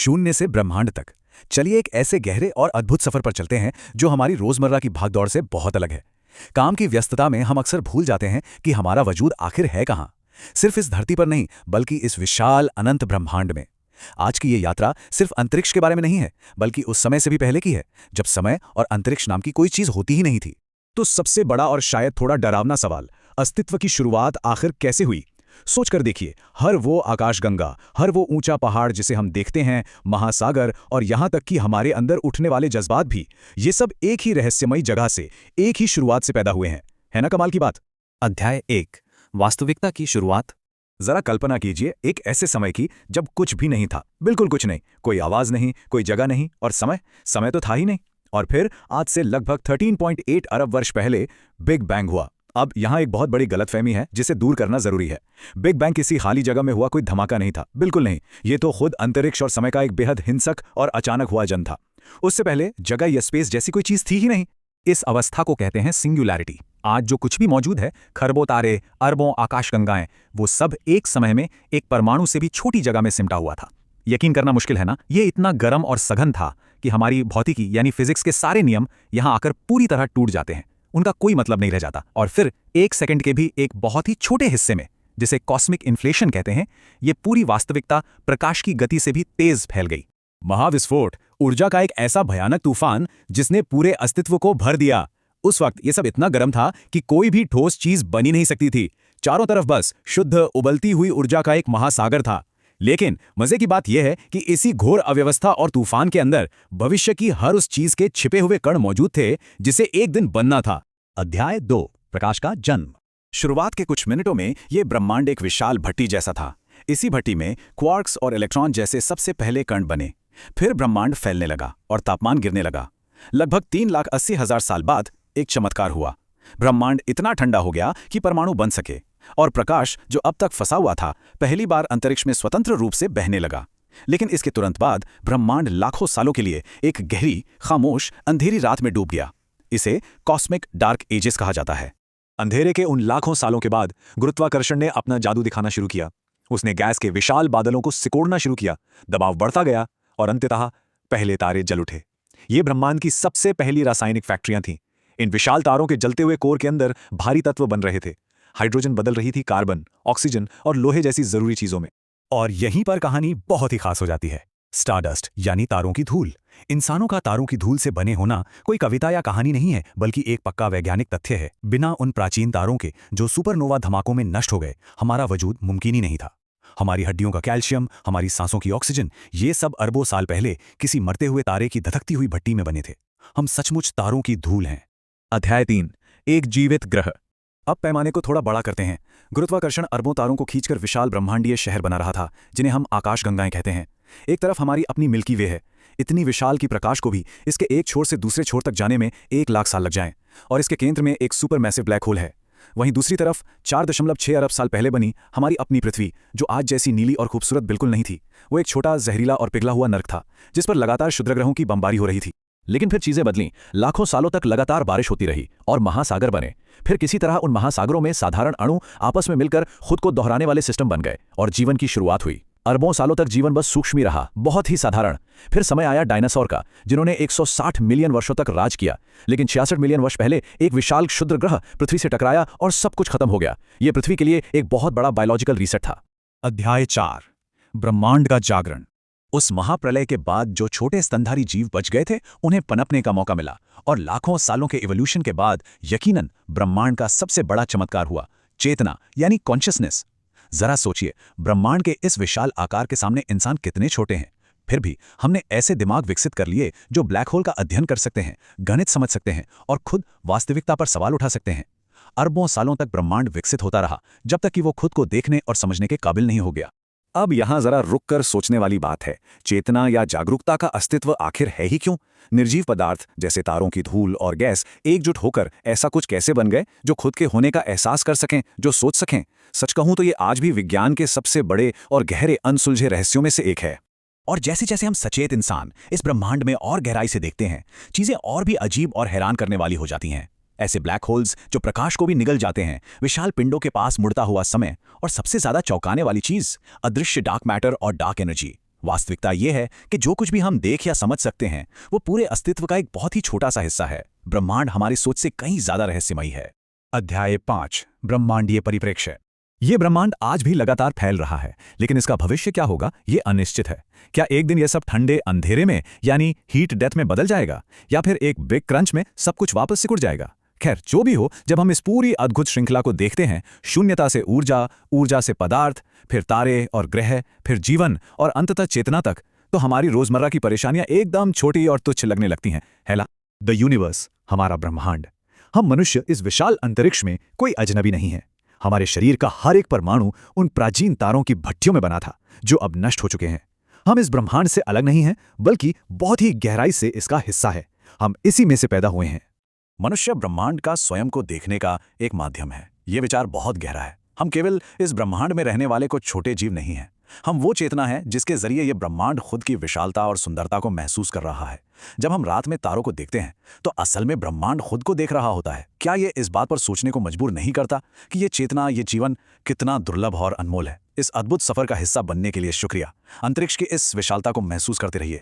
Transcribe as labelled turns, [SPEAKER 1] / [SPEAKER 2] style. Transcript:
[SPEAKER 1] शून्य से ब्रह्मांड तक। चलिए एक ऐसे गहरे और अद्भुत सफर पर चलते हैं जो हमारी रोजमर्रा की भागदौड़ से बहुत अलग है। काम की व्यस्तता में हम अक्सर भूल जाते हैं कि हमारा वजूद आखिर है कहाँ। सिर्फ इस धरती पर नहीं, बल्कि इस विशाल अनंत ब्रह्मांड में। आज की ये यात्रा सिर्फ अंतरिक्ष के बारे में नहीं है, बल्कि उस समय से भी पहले की है, जब समय और अंतरिक्ष नाम की कोई चीज होती ही नहीं थी।
[SPEAKER 2] तो सबसे बड़ा और शायद थोड़ा डरावना सवाल, अस्तित्व की शुरुआत आखिर कैसे हुई? सोचकर देखिए, हर वो आकाशगंगा, हर वो ऊंचा पहाड़ जिसे हम देखते हैं, महासागर और यहां तक कि हमारे अंदर उठने वाले जज्बात भी, ये सब एक ही रहस्यमयी जगह से, एक ही शुरुआत से पैदा हुए हैं। है ना कमाल की बात?
[SPEAKER 1] अध्याय 1, वास्तविकता की शुरुआत। जरा कल्पना कीजिए एक ऐसे समय की जब कुछ भी नहीं था, बिल्कुल कुछ नहीं, कोई आवाज नहीं, कोई जगह नहीं, और समय तो था ही नहीं। और फिर आज से लगभग 13.8 अरब वर्ष पहले बिग बैंग हुआ। अब यहाँ एक बहुत बड़ी गलतफहमी है जिसे दूर करना जरूरी है। बिग बैंग किसी खाली जगह में हुआ कोई धमाका नहीं था, बिल्कुल नहीं। ये तो खुद अंतरिक्ष और समय का एक बेहद हिंसक और अचानक हुआ जन्म था। उससे पहले जगह या स्पेस जैसी कोई चीज थी ही नहीं। इस अवस्था को कहते हैं सिंगुलैरिटी। आज जो कुछ भी मौजूद है, खरबों तारे, अरबों आकाशगंगाएं, वो सब एक समय में एक परमाणु से भी छोटी जगह में सिमटा हुआ था। यकीन करना मुश्किल है ना? ये इतना गर्म और सघन था कि हमारी भौतिकी यानी फिजिक्स के सारे नियम यहां आकर पूरी तरह टूट जाते हैं। उनका कोई मतलब नहीं रह जाता। और फिर एक सेकंड के भी एक बहुत ही छोटे हिस्से में, जिसे कॉस्मिक इन्फ्लेशन कहते हैं, ये पूरी वास्तविकता प्रकाश की गति से भी तेज फैल गई।
[SPEAKER 2] महाविस्फोट, ऊर्जा का एक ऐसा भयानक तूफान जिसने पूरे अस्तित्व को भर दिया। उस वक्त ये सब इतना गर्म था कि कोई भी ठोस चीज बनी नहीं सकती थी। चारों तरफ बस शुद्ध उबलती हुई ऊर्जा का एक महासागर था। लेकिन मजे की बात यह है कि इसी घोर अव्यवस्था और तूफान के अंदर भविष्य की हर उस चीज के छिपे हुए कण मौजूद थे जिसे एक दिन बनना था।
[SPEAKER 1] अध्याय 2, प्रकाश का जन्म। शुरुआत के कुछ मिनटों में यह ब्रह्मांड एक विशाल भट्टी जैसा था। इसी भट्टी में क्वार्क्स और इलेक्ट्रॉन जैसे सबसे पहले कण बने। फिर ब्रह्मांड फैलने लगा और तापमान गिरने लगा। लगभग 3,80,000 साल बाद एक चमत्कार हुआ। ब्रह्मांड इतना ठंडा हो गया कि परमाणु बन सके, और प्रकाश जो अब तक फंसा हुआ था, पहली बार अंतरिक्ष में स्वतंत्र रूप से बहने लगा। लेकिन इसके तुरंत बाद ब्रह्मांड लाखों सालों के लिए एक गहरी, खामोश, अंधेरी रात में डूब गया। इसे कॉस्मिक डार्क एजेस कहा जाता है।
[SPEAKER 2] अंधेरे के उन लाखों सालों के बाद गुरुत्वाकर्षण ने अपना जादू दिखाना शुरू किया। उसने गैस के विशाल बादलों को सिकोड़ना शुरू किया। दबाव बढ़ता गया और अंततः पहले तारे जल उठे। ये ब्रह्मांड की सबसे पहली रासायनिक फैक्ट्रियां थीं। इन विशाल तारों के जलते हुए कोर के अंदर भारी तत्व बन रहे थे। हाइड्रोजन बदल रही थी कार्बन, ऑक्सीजन और लोहे जैसी जरूरी चीजों में।
[SPEAKER 1] और यहीं पर कहानी बहुत ही खास हो जाती है। स्टारडस्ट यानी तारों की धूल। इंसानों का तारों की धूल से बने होना कोई कविता या कहानी नहीं है, बल्कि एक पक्का वैज्ञानिक तथ्य है। बिना उन प्राचीन तारों के जो सुपरनोवा धमाकों में नष्ट हो गए, हमारा वजूद मुमकिन ही नहीं था। हमारी हड्डियों का कैल्शियम, हमारी सांसों की ऑक्सीजन, ये सब अरबों साल पहले किसी मरते हुए तारे की धधकती हुई भट्टी में बने थे। हम सचमुच तारों की धूल हैं।
[SPEAKER 2] अध्याय 3, एक जीवित ग्रह।
[SPEAKER 1] अब पैमाने को थोड़ा बड़ा करते हैं। गुरुत्वाकर्षण अरबों तारों को खींचकर विशाल ब्रह्मांडीय शहर बना रहा था, जिन्हें हम आकाशगंगाएं कहते हैं। एक तरफ हमारी अपनी मिल्की वे है, इतनी विशाल की प्रकाश को भी इसके एक छोर से दूसरे छोर तक जाने में 1,00,000 साल लग जाएं। और इसके केंद्र में एक सुपर मैसिव ब्लैक होल है। वहीं दूसरी तरफ 4.6 अरब साल पहले बनी हमारी अपनी पृथ्वी, जो आज जैसी नीली और खूबसूरत बिल्कुल नहीं थी। वो एक छोटा, जहरीला और पिघला हुआ नर्क था, जिस पर लगातार क्षुद्रग्रहों की बमबारी हो रही थी। लेकिन फिर चीजें बदलीं। लाखों सालों तक लगातार बारिश होती रही और महासागर बने। फिर किसी तरह उन महासागरों में साधारण अणु आपस में मिलकर खुद को दोहराने वाले सिस्टम बन गए और जीवन की शुरुआत हुई। अरबों सालों तक जीवन बस सूक्ष्म ही रहा, बहुत ही साधारण। फिर समय आया डायनासोर का, जिन्होंने 160 मिलियन वर्षों तक राज किया। लेकिन 66 मिलियन वर्ष पहले एक विशाल क्षुद्र ग्रह पृथ्वी से टकराया और सब कुछ खत्म हो गया। यह पृथ्वी के लिए एक बहुत बड़ा बायोलॉजिकल रीसेट था।
[SPEAKER 2] अध्याय 4, ब्रह्मांड का जागरण।
[SPEAKER 1] उस महाप्रलय के बाद जो छोटे स्तनधारी जीव बच गए थे, उन्हें पनपने का मौका मिला। और लाखों सालों के इवोल्यूशन के बाद यकीनन ब्रह्मांड का सबसे बड़ा चमत्कार हुआ, चेतना यानी कॉन्शियसनेस। जरा सोचिए, ब्रह्मांड के इस विशाल आकार के सामने इंसान कितने छोटे हैं। फिर भी हमने ऐसे दिमाग विकसित कर लिए जो ब्लैक होल का अध्ययन कर सकते हैं, गणित समझ सकते हैं और खुद वास्तविकता पर सवाल उठा सकते हैं। अरबों सालों तक ब्रह्मांड विकसित होता रहा, जब तक कि वो खुद को देखने और समझने के काबिल नहीं हो गया। अब यहां जरा रुककर सोचने वाली बात है, चेतना या जागरूकता का अस्तित्व आखिर है ही क्यों? निर्जीव पदार्थ जैसे तारों की धूल और गैस एकजुट होकर ऐसा कुछ कैसे बन गए जो खुद के होने का एहसास कर सकें, जो सोच सकें? सच कहूं तो ये आज भी विज्ञान के सबसे बड़े और गहरे अनसुलझे रहस्यों में से एक है। और जैसे जैसे हम सचेत इंसान इस ब्रह्मांड में और गहराई से देखते हैं, चीजें और भी अजीब और हैरान करने वाली हो जाती हैं। ऐसे ब्लैक होल्स जो प्रकाश को भी निगल जाते हैं, विशाल पिंडों के पास मुड़ता हुआ समय, और सबसे ज्यादा चौंकाने वाली चीज, अदृश्य डार्क मैटर और डार्क एनर्जी। वास्तविकता ये है कि जो कुछ भी हम देख या समझ सकते हैं वो पूरे अस्तित्व का एक बहुत ही छोटा सा हिस्सा है। ब्रह्मांड हमारी सोच से कहीं ज्यादा रहस्यमयी है।
[SPEAKER 2] अध्याय 5 ब्रह्मांडीय परिप्रेक्ष्य। ये ब्रह्मांड आज भी लगातार फैल रहा है, लेकिन इसका भविष्य क्या होगा ये अनिश्चित है। क्या एक दिन यह सब ठंडे अंधेरे में यानी हीट डेथ में बदल जाएगा, या फिर एक बिग क्रंच में सब कुछ वापस सिकुड़ जाएगा? खैर, जो भी हो, जब हम इस पूरी अद्भुत श्रृंखला को देखते हैं, शून्यता से ऊर्जा, ऊर्जा से पदार्थ, फिर तारे और ग्रह, फिर जीवन और अंततः चेतना तक, तो हमारी रोजमर्रा की परेशानियां एकदम छोटी और तुच्छ लगने लगती हैं, है ना? द यूनिवर्स, हमारा ब्रह्मांड। हम मनुष्य इस विशाल अंतरिक्ष में कोई अजनबी नहीं है। हमारे शरीर का हर एक परमाणु उन प्राचीन तारों की भट्टियों में बना था, जो अब नष्ट हो चुके हैं। हम इस ब्रह्मांड से अलग नहीं हैं, बल्कि बहुत ही गहराई से इसका हिस्सा है। हम इसी में से पैदा हुए हैं।
[SPEAKER 1] मनुष्य ब्रह्मांड का स्वयं को देखने का एक माध्यम है। ये विचार बहुत गहरा है। हम केवल इस ब्रह्मांड में रहने वाले कुछ छोटे जीव नहीं हैं। हम वो चेतना है जिसके जरिए ये ब्रह्मांड खुद की विशालता और सुंदरता को महसूस कर रहा है। जब हम रात में तारों को देखते हैं तो असल में ब्रह्मांड खुद को देख रहा होता है। क्या ये इस बात पर सोचने को मजबूर नहीं करता कि ये चेतना, ये जीवन कितना दुर्लभ और अनमोल है? इस अद्भुत सफर का हिस्सा बनने के लिए शुक्रिया। अंतरिक्ष की इस विशालता को महसूस करते रहिए।